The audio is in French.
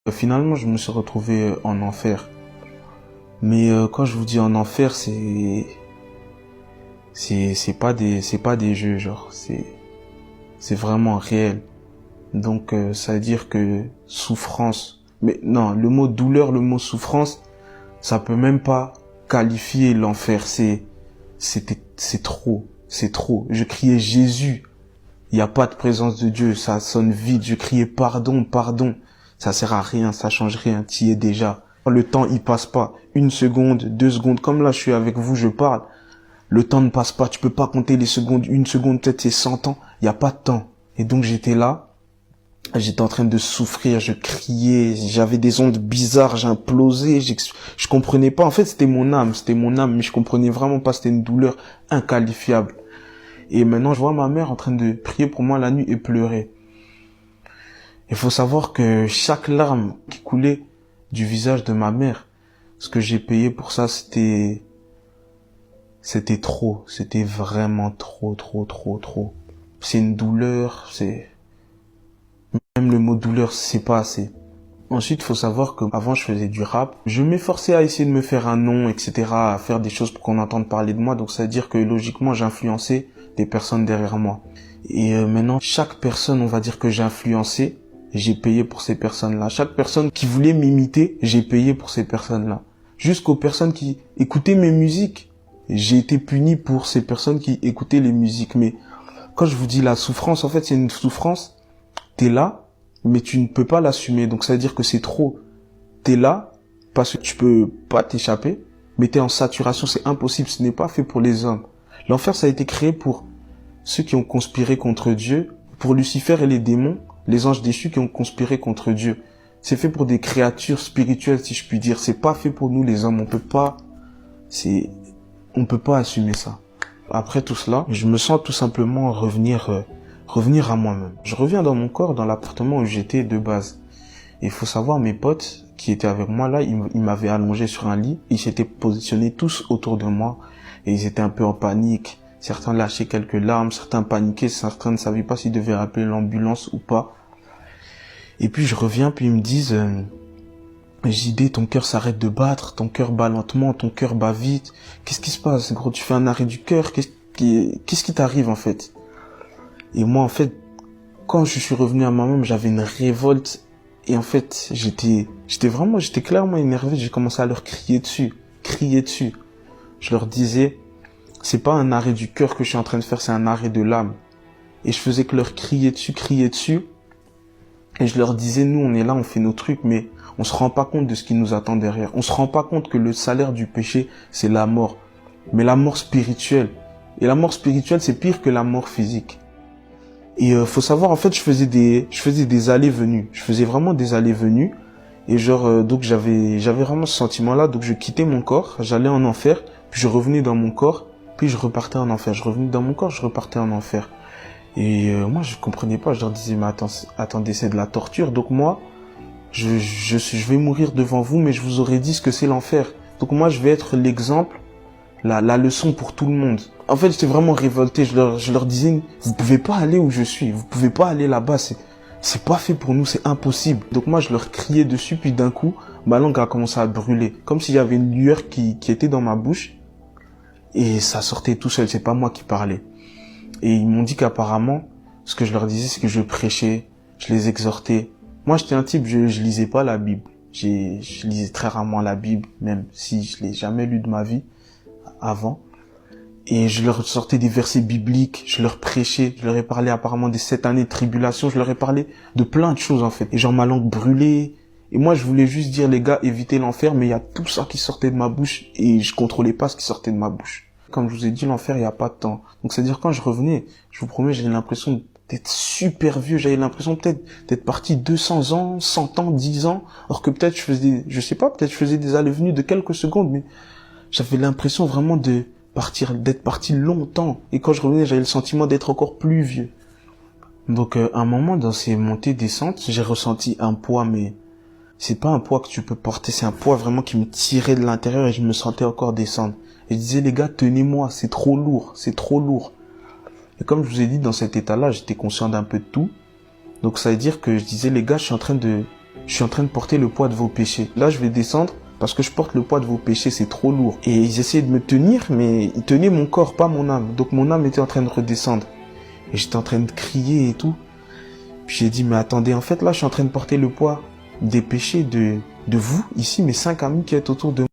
Finalement, je me suis retrouvé en enfer. Mais quand je vous dis en enfer, c'est pas des jeux, genre c'est vraiment réel. Donc ça veut dire que souffrance. Mais non, le mot douleur, le mot souffrance, ça peut même pas qualifier l'enfer. C'est trop, c'est trop. Je criais Jésus. Il n'y a pas de présence de Dieu, ça sonne vide. Je criais pardon, pardon. Ça sert à rien, ça change rien, t'y es déjà. Le temps, il passe pas. 1 seconde, 2 secondes, comme là je suis avec vous, je parle. Le temps ne passe pas, tu peux pas compter les secondes. 1 seconde, peut-être c'est 100 ans. Il n'y a pas de temps. Et donc j'étais là, j'étais en train de souffrir, je criais, j'avais des ondes bizarres, j'implosais, je comprenais pas. En fait, c'était mon âme, mais je comprenais vraiment pas, c'était une douleur inqualifiable. Et maintenant, je vois ma mère en train de prier pour moi la nuit et pleurer. Il faut savoir que chaque larme qui coulait du visage de ma mère, ce que j'ai payé pour ça, c'était trop. C'était vraiment trop, trop, trop, trop. C'est une douleur, même le mot douleur, c'est pas assez. Ensuite, faut savoir que avant je faisais du rap. Je m'efforçais à essayer de me faire un nom, etc., à faire des choses pour qu'on entende parler de moi. Donc, ça veut dire que logiquement, j'influençais des personnes derrière moi. Et maintenant, chaque personne, on va dire que j'ai influencé, j'ai payé pour ces personnes-là. Chaque personne qui voulait m'imiter, j'ai payé pour ces personnes-là. Jusqu'aux personnes qui écoutaient mes musiques, j'ai été puni pour ces personnes qui écoutaient les musiques. Mais quand je vous dis la souffrance, en fait, c'est une souffrance. T'es là, mais tu ne peux pas l'assumer. Donc ça veut dire que c'est trop. T'es là, parce que tu peux pas t'échapper, mais t'es en saturation, c'est impossible. Ce n'est pas fait pour les hommes. L'enfer, ça a été créé pour ceux qui ont conspiré contre Dieu, pour Lucifer et les démons, les anges déchus qui ont conspiré contre Dieu. C'est fait pour des créatures spirituelles, si je puis dire. C'est pas fait pour nous, les hommes. On peut pas assumer ça. Après tout cela, je me sens tout simplement revenir à moi-même. Je reviens dans mon corps, dans l'appartement où j'étais de base. Et il faut savoir, mes potes qui étaient avec moi là, ils m'avaient allongé sur un lit. Ils s'étaient positionnés tous autour de moi. Et ils étaient un peu en panique. Certains lâchaient quelques larmes, certains paniquaient, certains ne savaient pas s'ils devaient appeler l'ambulance ou pas. Et puis je reviens, puis ils me disent JD, ton cœur s'arrête de battre, ton cœur bat lentement, ton cœur bat vite. Qu'est-ce qui se passe, gros? Tu fais un arrêt du cœur? Qu'est-ce qui t'arrive en fait? Et moi en fait, quand je suis revenu à moi-même, j'avais une révolte. Et en fait, j'étais clairement énervé. J'ai commencé à leur crier dessus. Je leur disais, c'est pas un arrêt du cœur que je suis en train de faire, c'est un arrêt de l'âme. Et je faisais que leur crier dessus. Et je leur disais, nous, on est là, on fait nos trucs, mais on se rend pas compte de ce qui nous attend derrière. On se rend pas compte que le salaire du péché, c'est la mort. Mais la mort spirituelle. Et la mort spirituelle, c'est pire que la mort physique. Et faut savoir, en fait, je faisais des allées-venues. Je faisais vraiment des allées-venues. Et donc j'avais vraiment ce sentiment-là. Donc je quittais mon corps, j'allais en enfer, puis je revenais dans mon corps, puis je repartais en enfer. Je revenais dans mon corps, je repartais en enfer. Et moi, je comprenais pas. Je leur disais, mais attendez, c'est de la torture. Donc moi, je vais mourir devant vous, mais je vous aurais dit ce que c'est l'enfer. Donc moi, je vais être l'exemple, la leçon pour tout le monde. En fait, j'étais vraiment révolté. Je leur disais, vous pouvez pas aller où je suis. Vous pouvez pas aller là-bas. C'est pas fait pour nous. C'est impossible. Donc moi, je leur criais dessus. Puis d'un coup, ma langue a commencé à brûler. Comme s'il y avait une lueur qui était dans ma bouche. Et ça sortait tout seul. C'est pas moi qui parlais. Et ils m'ont dit qu'apparemment, ce que je leur disais, c'est que je prêchais, je les exhortais. Moi, j'étais un type, je lisais pas la Bible. Je lisais très rarement la Bible, même si je l'ai jamais lu de ma vie avant. Et je leur sortais des versets bibliques, je leur prêchais, je leur ai parlé apparemment des 7 années de tribulation, je leur ai parlé de plein de choses en fait. Et genre ma langue brûlait. Et moi, je voulais juste dire, les gars, évitez l'enfer, mais il y a tout ça qui sortait de ma bouche et je contrôlais pas ce qui sortait de ma bouche. Comme je vous ai dit, l'enfer, il n'y a pas de temps. Donc, c'est-à-dire, quand je revenais, je vous promets, j'avais l'impression d'être super vieux. J'avais l'impression peut-être d'être parti 200 ans, 100 ans, 10 ans. Alors que peut-être je faisais des allées-venues de quelques secondes, mais j'avais l'impression vraiment d'être parti longtemps. Et quand je revenais, j'avais le sentiment d'être encore plus vieux. Donc, à un moment, dans ces montées-descentes, j'ai ressenti un poids, mais c'est pas un poids que tu peux porter. C'est un poids vraiment qui me tirait de l'intérieur et je me sentais encore descendre. Et je disais, les gars, tenez-moi, c'est trop lourd. Et comme je vous ai dit, dans cet état-là, j'étais conscient d'un peu de tout. Donc ça veut dire que je disais, les gars, je suis en train de je suis en train de porter le poids de vos péchés. Là, je vais descendre parce que je porte le poids de vos péchés, c'est trop lourd. Et ils essayaient de me tenir, mais ils tenaient mon corps, pas mon âme. Donc mon âme était en train de redescendre. Et j'étais en train de crier et tout. Puis j'ai dit, mais attendez, en fait, là, je suis en train de porter le poids des péchés de vous, ici, mes 5 amis qui êtes autour de moi.